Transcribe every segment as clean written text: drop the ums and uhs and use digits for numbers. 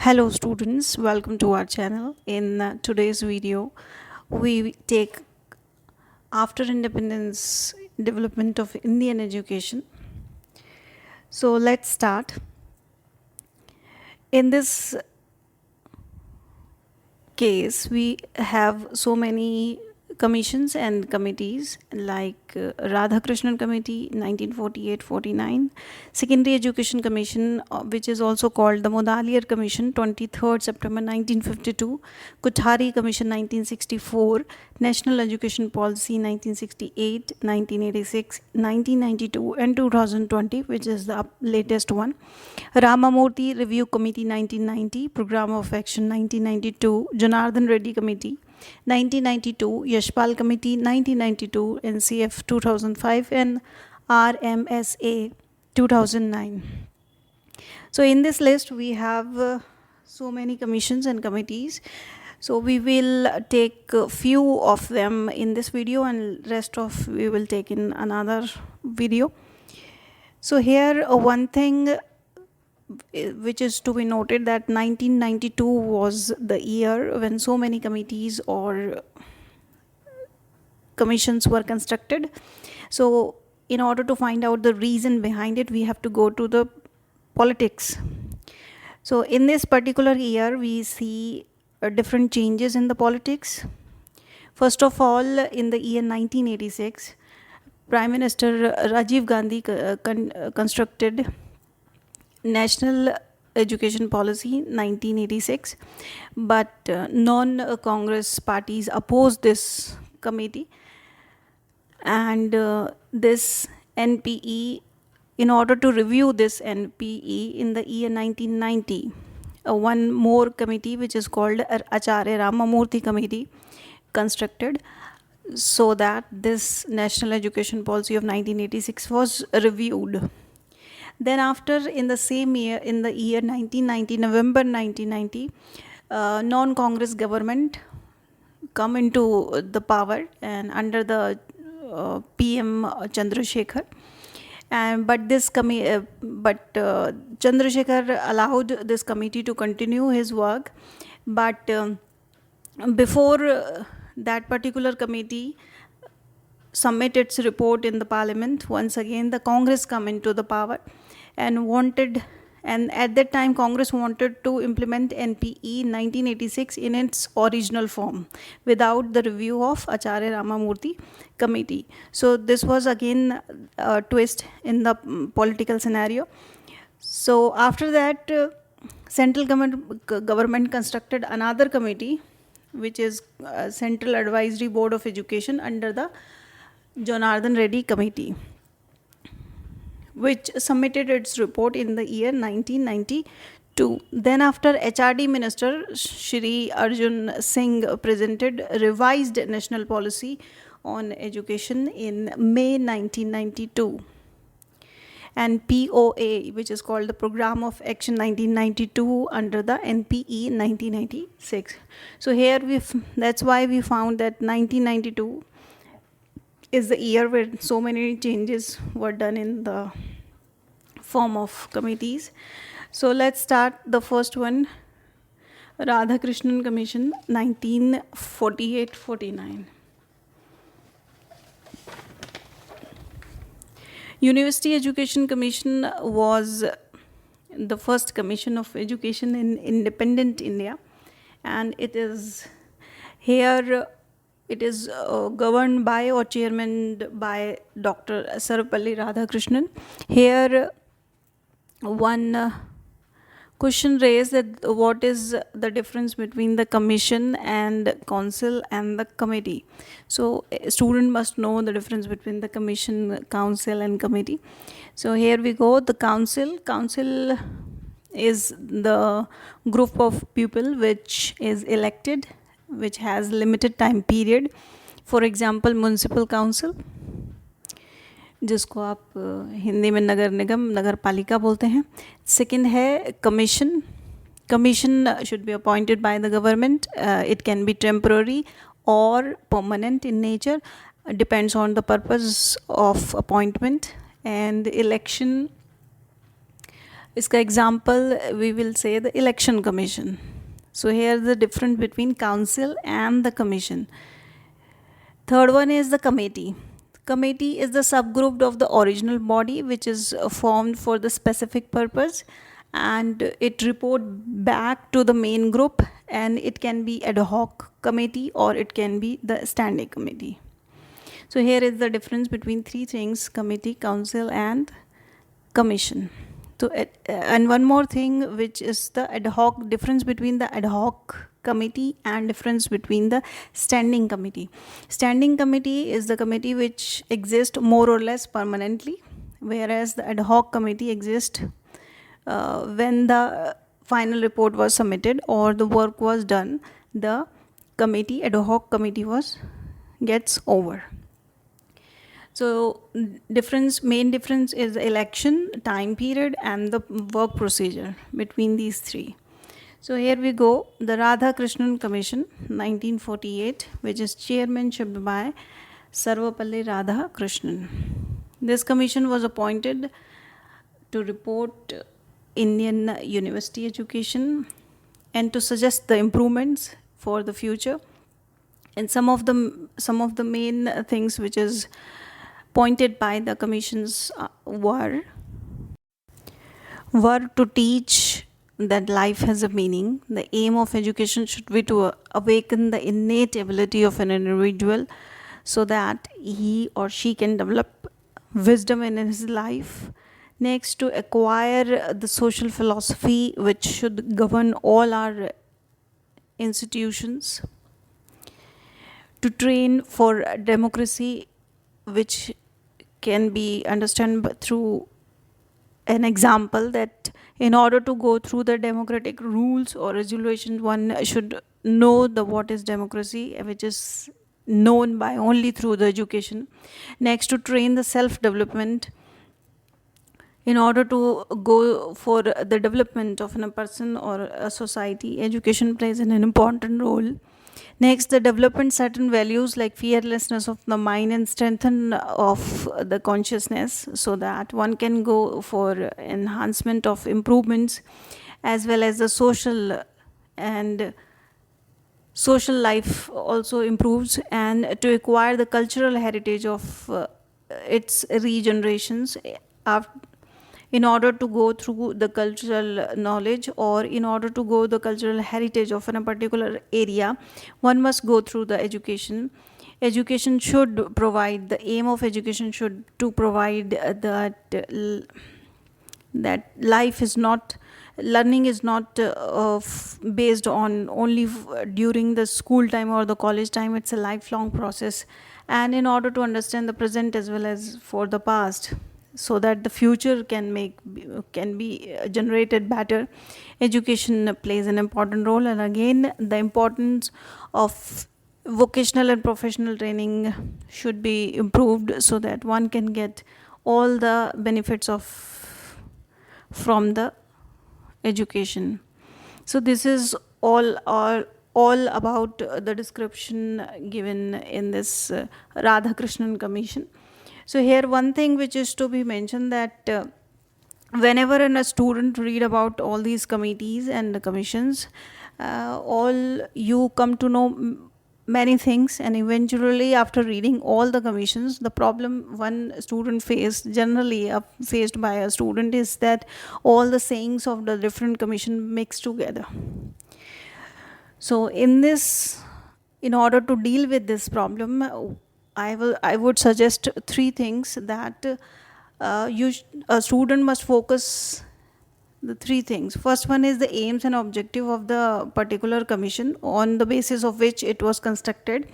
Hello students, welcome to our channel. In today's video, we take after independence development of Indian education. So let's start. In this case, we have so many commissions and committees like Radhakrishnan Committee 1948-49, Secondary Education Commission which is also called the Mudalier Commission 23rd September 1952, Kothari Commission 1964, National Education Policy 1968, 1986, 1992 and 2020 which is the latest one, Ramamurthy Review Committee 1990, Program of Action 1992, Janardhan Reddy Committee 1992, Yashpal Committee 1992, NCF 2005 and RMSA 2009. So in this list we have so many commissions and committees. So we will take a few of them in this video and rest of we will take in another video. So here one thing which is to be noted that 1992 was the year when so many committees or commissions were constructed. So in order to find out the reason behind it, we have to go to the politics. So in this particular year, we see different changes in the politics. First of all, in the year 1986, Prime Minister Rajiv Gandhi constructed National Education Policy 1986, but non-Congress parties opposed this committee, and this NPE, in order to review this NPE in the year 1990, one more committee which is called Acharya Ramamurthy Committee constructed so that this National Education Policy of 1986 was reviewed. Then after, in the same year, in the year 1990, November 1990, non-Congress government come into the power and under the PM Chandrasekhar. But Chandrasekhar allowed this committee to continue his work. But before that particular committee submit its report in the parliament, once again the Congress come into the power and at that time Congress wanted to implement NPE 1986 in its original form without the review of Acharya Ramamurthy Committee. So this was again a twist in the political scenario. So after that, central government constructed another committee which is Central Advisory Board of Education under the Janardhan Reddy Committee, which submitted its report in the year 1992. Then after HRD Minister Shri Arjun Singh presented revised national policy on education in May 1992. And POA, which is called the Program of Action 1992 under the NPE 1996. So here that's why we found that 1992 is the year where so many changes were done in the form of committees. So let's start the first one, Radhakrishnan Commission 1948-49. University Education Commission was the first commission of education in independent India, and it is here. It is governed by or chairmaned by Dr. Sarvapalli Radhakrishnan. Here, one question raised that what is the difference between the commission and council and the committee. So a student must know the difference between the commission, council and committee. So here we go, the council. Council is the group of people which is elected, which has limited time period. For example, municipal council, जिसको आप हिंदी में नगर निगम, नगर पालिका बोलते हैं. Second है commission. Commission should be appointed by the government. It can be temporary or permanent in nature, depends on the purpose of appointment. And election इसका example we will say the election commission. So here the difference between council and the commission. Third one is the committee. Committee is the subgroup of the original body which is formed for the specific purpose, and it report back to the main group, and it can be ad hoc committee or it can be the standing committee. So here is the difference between three things: committee, council and commission. So and one more thing, which is the ad hoc, difference between the ad hoc committee and difference between the standing committee. Standing committee is the committee which exists more or less permanently, whereas the ad hoc committee exists when the final report was submitted or the work was done. The committee, ad hoc committee, gets over. So main difference is the election time period and the work procedure between these three. So here we go, the Radhakrishnan Commission, 1948, which is chairmanship by Sarvapalli Radhakrishnan. This commission was appointed to report Indian university education and to suggest the improvements for the future. And some of the main things which is pointed by the commissions were to teach that life has a meaning. The aim of education should be to awaken the innate ability of an individual so that he or she can develop wisdom in his life. Next, to acquire the social philosophy which should govern all our institutions. To train for democracy, which can be understood through an example, that in order to go through the democratic rules or resolutions, one should know what is democracy, which is known by only through the education. Next, to train the self-development. In order to go for the development of a person or a society, education plays an important role. Next, the development certain values like fearlessness of the mind and strengthen of the consciousness, so that one can go for enhancement of improvements, as well as the social life also improves, and to acquire the cultural heritage of its regenerations. In order to go through the cultural knowledge, or in order to go the cultural heritage of a particular area, one must go through the education. Education should provide, the aim of education should to provide that life is not, learning is not based on only during the school time or the college time. It's a lifelong process, and in order to understand the present as well as for the past, so that the future can be generated better, education plays an important role. And again, the importance of vocational and professional training should be improved, so that one can get all the benefits from the education. So this is all about the description given in this Radhakrishnan Commission. So here one thing which is to be mentioned, that whenever a student read about all these committees and the commissions, all you come to know many things, and eventually after reading all the commissions, the problem one student generally faced by a student, is that all the sayings of the different commission mixed together. So in order to deal with this problem, I would suggest three things, that a student must focus the three things. First one is the aims and objective of the particular commission, on the basis of which it was constructed.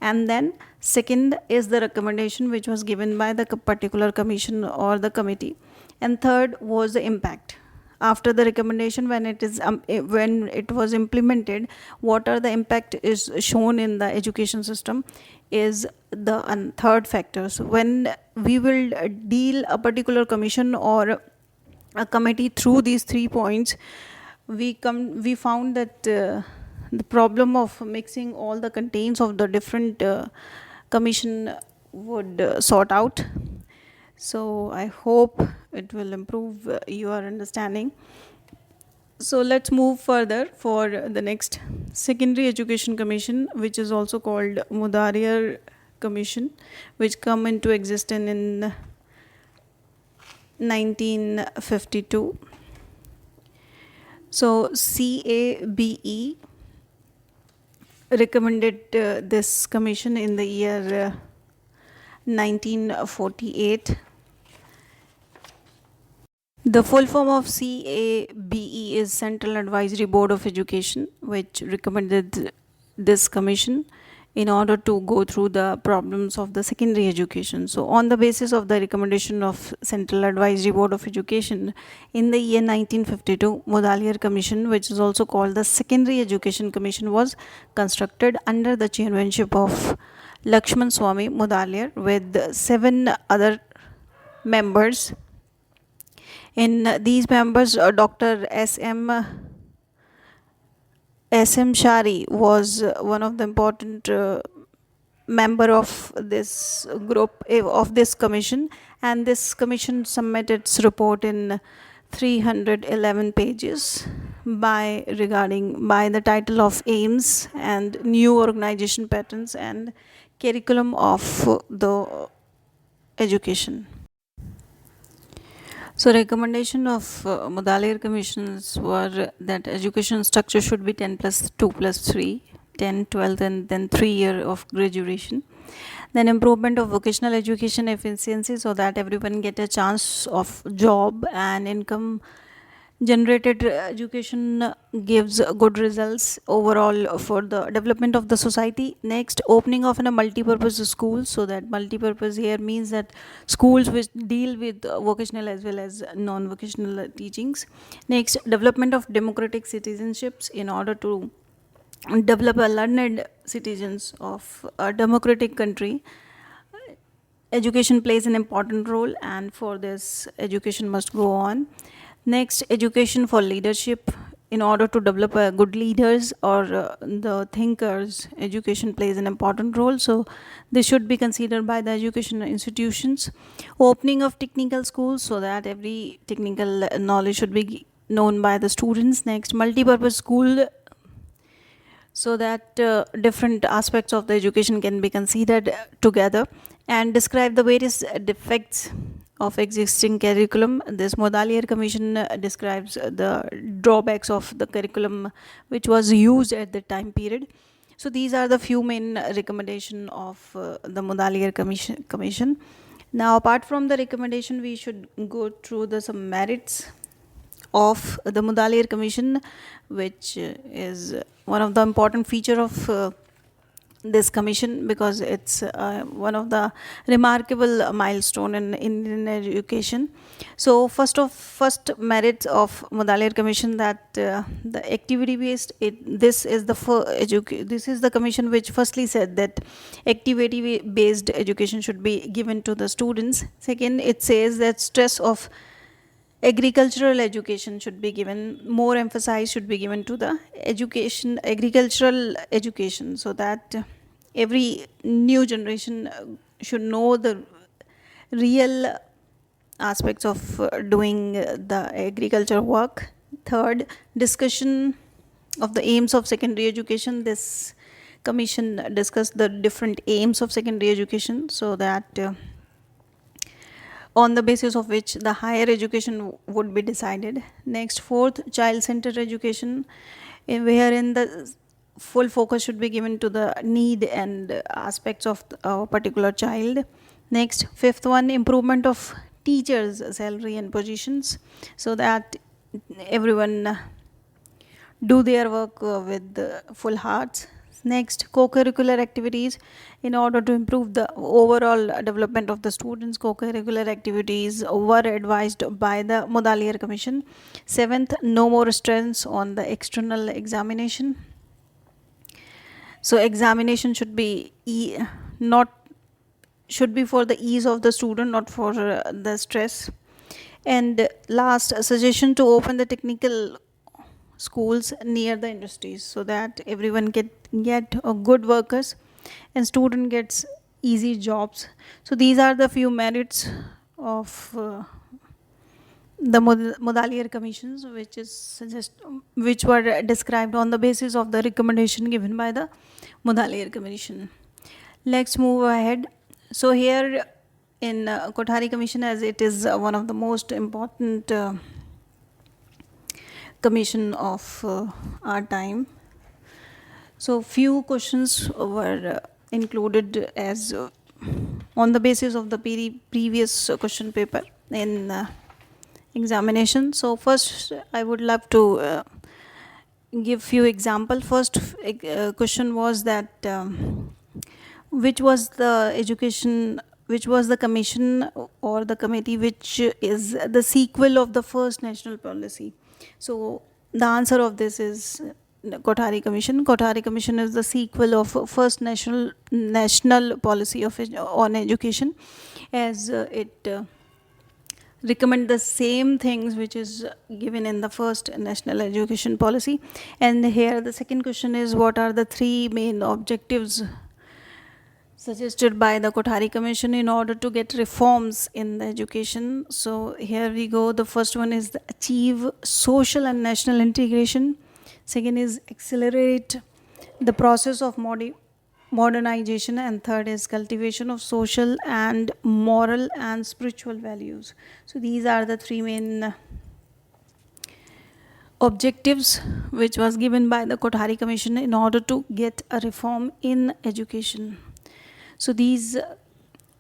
And then second is the recommendation which was given by the particular commission or the committee. And third was the impact. After the recommendation, when it was implemented, what are the impact is shown in the education system is the third factor. So when we will deal a particular commission or a committee through these 3 points, we found that the problem of mixing all the contents of the different commission would sort out. So I hope it will improve your understanding. So let's move further for the next Secondary Education Commission, which is also called Mudalier Commission, which come into existence in 1952. So CABE recommended this commission in the year 1948. The full form of CABE is Central Advisory Board of Education, which recommended this commission in order to go through the problems of the secondary education. So on the basis of the recommendation of Central Advisory Board of Education, in the year 1952, Mudalier Commission, which is also called the Secondary Education Commission, was constructed under the chairmanship of Lakshman Swami Mudalier with 7 other members. In these members, Dr. S.M. Shari was one of the important member of this group, of this commission, and this commission submitted its report in 311 pages by the title of Aims and New Organization Patterns and Curriculum of the Education. So recommendation of Mudalier commissions were that education structure should be 10 plus 2 plus 3, 10, 12 and then 3 year of graduation. Then improvement of vocational education efficiency so that everyone get a chance of job and income generated education gives good results overall for the development of the society. Next, opening of a multi-purpose school, so that multi-purpose here means that schools which deal with vocational as well as non-vocational teachings. Next, development of democratic citizenships in order to develop a learned citizens of a democratic country. Education plays an important role, and for this education must go on. Next, education for leadership in order to develop good leaders or the thinkers. Education plays an important role, so this should be considered by the education institutions. Opening of technical schools so that every technical knowledge should be known by the students. Next, multi-purpose school so that different aspects of the education can be considered together, and describe the various defects of existing curriculum. This Mudalier Commission describes the drawbacks of the curriculum which was used at the time period. So these are the few main recommendation of the Mudalier Commission. Now, apart from the recommendation, we should go through some merits of the Mudalier Commission, which is one of the important feature of this commission, because it's one of the remarkable milestone in Indian education. So first merits of Mudalier Commission, that the activity based, this is the commission which firstly said that activity based education should be given to the students. Second, it says that stress of agricultural education should be given, more emphasis should be given to the agricultural education, so that every new generation should know the real aspects of doing the agriculture work. Third, discussion of the aims of secondary education. This commission discussed the different aims of secondary education, so that on the basis of which the higher education would be decided. Next, fourth, child-centered education, wherein the full focus should be given to the need and aspects of a particular child. Next, fifth one, improvement of teachers' salary and positions, so that everyone do their work with full hearts. Next, co-curricular activities in order to improve the overall development of the students. Co-curricular activities were advised by the Mudalier Commission. Seventh, no more stress on the external examination. So examination should be for the ease of the student, not for the stress. And last, suggestion to open the technical schools near the industries, so that everyone get good workers and student gets easy jobs. So these are the few merits of the Mudalier commissions, which were described on the basis of the recommendation given by the Mudalier Commission. Let's move ahead. So here in Kothari Commission, as it is one of the most important commission of our time. So few questions were included as on the basis of the previous question paper in examination. So first I would love to give few example. First question was that which was the commission or the committee which is the sequel of the first national policy. So the answer of this is Kothari Commission. Kothari Commission is the sequel of first national policy on education, as it recommend the same things which is given in the first national education policy. And here the second question is, what are the three main objectives suggested by the Kothari Commission in order to get reforms in the education? So here we go. The first one is achieve social and national integration. Second is accelerate the process of modernization, and third is cultivation of social and moral and spiritual values. So these are the three main objectives which was given by the Kothari Commission in order to get a reform in education. So these,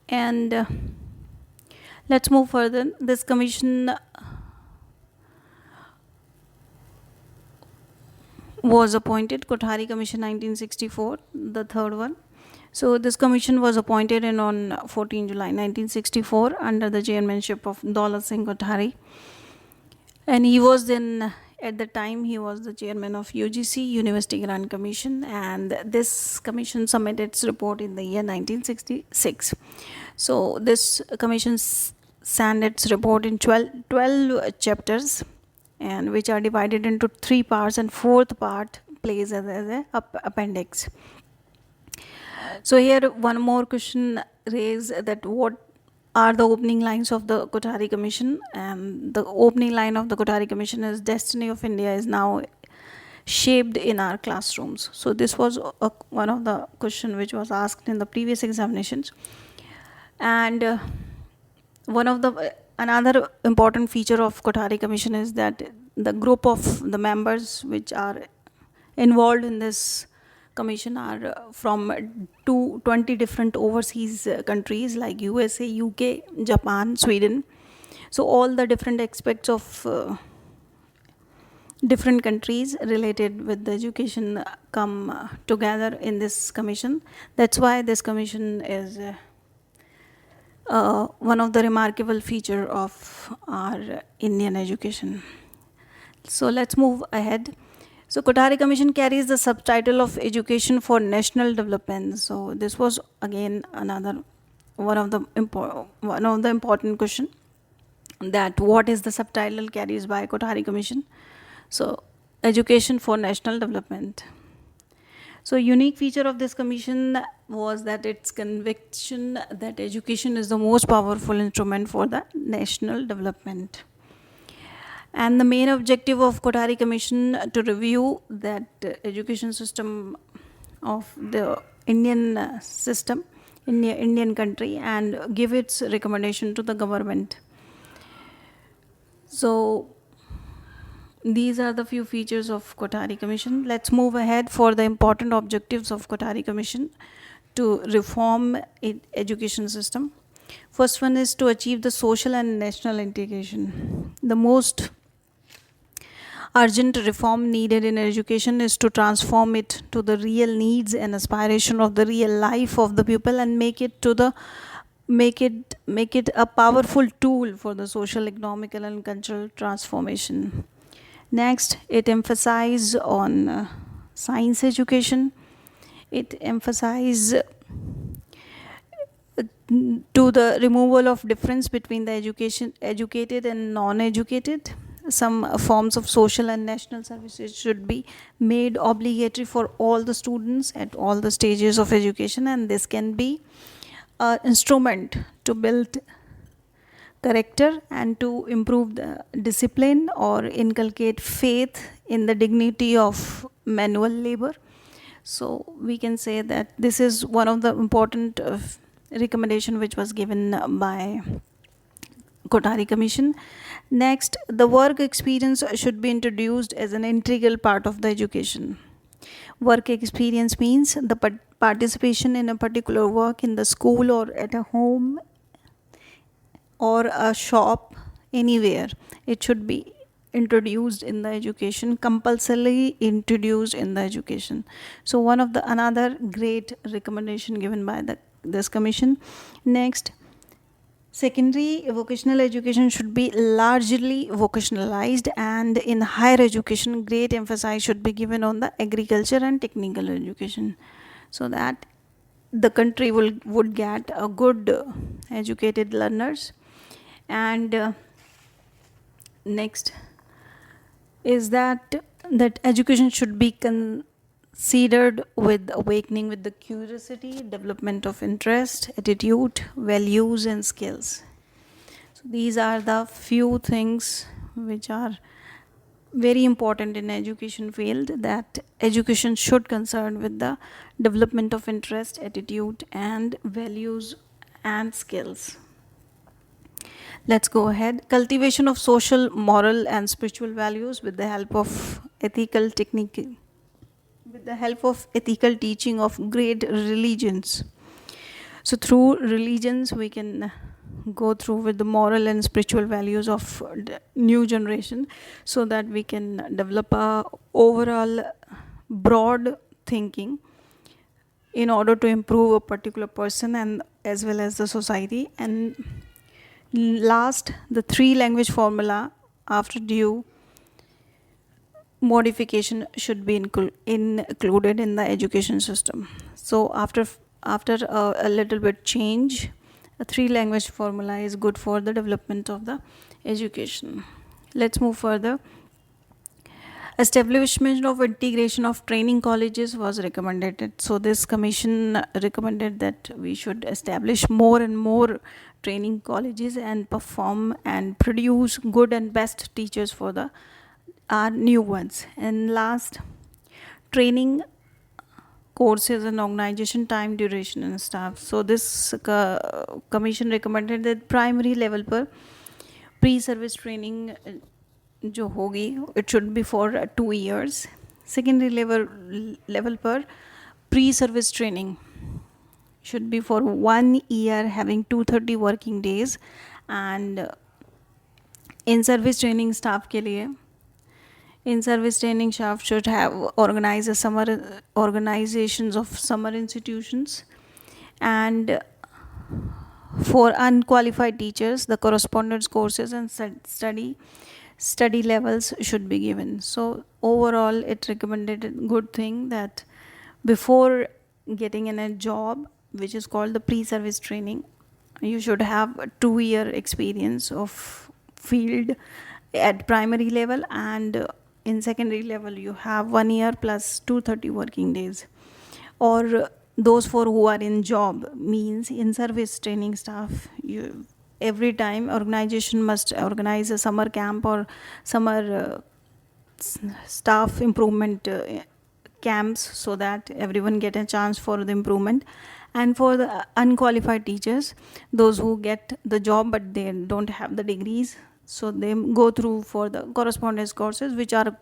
and let's move further. This commission was appointed, Kothari Commission 1964, the third one. So this commission was appointed on 14 July 1964 under the chairmanship of Daulat Singh Kothari. And he was then, at the time, he was the chairman of UGC, University Grant Commission, and this commission submitted its report in the year 1966. So this commission sent its report in 12 chapters, and which are divided into 3 parts, and 4th part plays as an appendix. So here one more question raised, that what are the opening lines of the Kothari Commission? And the opening line of the Kothari Commission is, destiny of India is now shaped in our classrooms. So this was one of the question which was asked in the previous examinations. And another important feature of Kothari Commission is that the group of the members which are involved in this commission are from 20 different overseas countries like USA, UK, Japan, Sweden. So all the different aspects of different countries related with the education come together in this commission. That's why this commission is one of the remarkable feature of our Indian education. So let's move ahead. So Kothari Commission carries the subtitle of Education for National Development. So this was again another one of the important question, that what is the subtitle carries by Kothari Commission? So Education for National Development. So unique feature of this commission was that its conviction that education is the most powerful instrument for the national development. And the main objective of Kothari Commission to review that education system of the Indian system, Indian country, and give its recommendation to the government. So these are the few features of Kothari Commission. Let's move ahead for the important objectives of Kothari Commission to reform education system. First one is to achieve the social and national integration. The most urgent reform needed in education is to transform it to the real needs and aspiration of the real life of the pupil, and make it a powerful tool for the social, economical, and cultural transformation. Next, it emphasizes on science education. It emphasizes to the removal of difference between the educated and non-educated. Some forms of social and national services should be made obligatory for all the students at all the stages of education, and this can be an instrument to build character and to improve the discipline or inculcate faith in the dignity of manual labor. So we can say that this is one of the important recommendation which was given by Kothari Commission. Next, the work experience should be introduced as an integral part of the education. Work experience means the participation in a particular work in the school or at a home or a shop, anywhere. It should be introduced in the education, compulsorily introduced in the education. So one of the another great recommendation given by this commission. Next, secondary vocational education should be largely vocationalized, and in higher education, great emphasis should be given on the agriculture and technical education, so that the country would get a good educated learners. And next is that education should be considered with awakening with the curiosity, development of interest, attitude, values, and skills. So these are the few things which are very important in education field, that education should concern with the development of interest, attitude, and values and skills. Let's go ahead. Cultivation of social, moral, and spiritual values with the help of ethical technique, with the help of ethical teaching of great religions. So through religions, we can go through with the moral and spiritual values of the new generation, so that we can develop a overall broad thinking in order to improve a particular person and as well as the society. And last, the 3 language formula after due modification should be included in the education system. So after a little bit change, a 3 language formula is good for the development of the education. Let's move further. Establishment of integration of training colleges was recommended. So this commission recommended that we should establish more and more training colleges and perform and produce good and best teachers for our new ones. And last, training courses and organization, time, duration, and staff. So this commission recommended that primary level पर pre-service training जो होगी, it should be for 2 years. Secondary level पर pre-service training should be for 1 year, having 230 working days. And in service training staff के लिए, in service training staff should have organizations of summer institutions. And for unqualified teachers, the correspondence courses and study levels should be given. So overall, it recommended a good thing that before getting in a job, which is called the pre-service training, you should have a 2-year experience of field at primary level, and in secondary level you have 1 year plus 230 working days. Or those who are in job, means in service training staff, every time organization must organize a summer camp or summer staff improvement camps, so that everyone get a chance for the improvement. And for the unqualified teachers, those who get the job but they don't have the degrees, so they go through for the correspondence courses, which are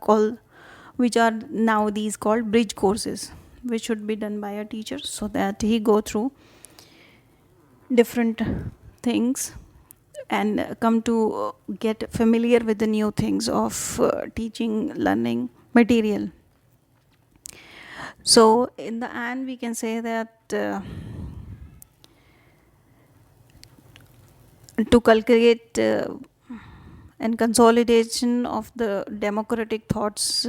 now these called bridge courses, which should be done by a teacher, so that he go through different things and come to get familiar with the new things of teaching, learning material. So in the end, we can say that to cultivate and consolidation of the democratic thoughts,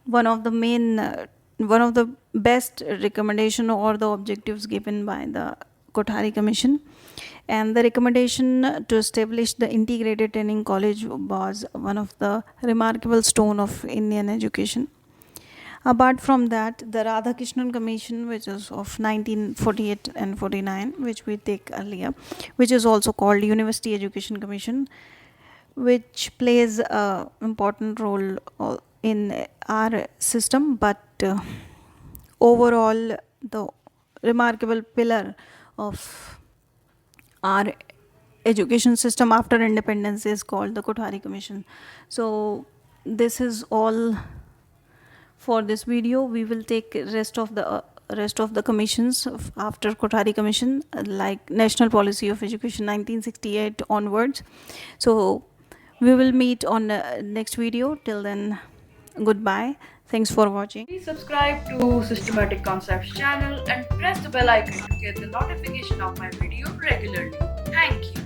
one of the best recommendation or the objectives given by the Kothari Commission, and the recommendation to establish the integrated training college was one of the remarkable stone of Indian education. Apart from that, the Radhakrishnan Commission, which is of 1948 and 49, which we take earlier, which is also called University Education Commission, which plays a important role in our system, but overall the remarkable pillar of our education system after independence is called the Kothari Commission. So this is all for this video. We will take rest of the commissions after Kothari Commission, like National Policy of Education 1968 onwards. So we will meet on the next video. Till then, goodbye. Thanks for watching. Please subscribe to Systematic Concepts channel and press the bell icon to get the notification of my video regularly. Thank you.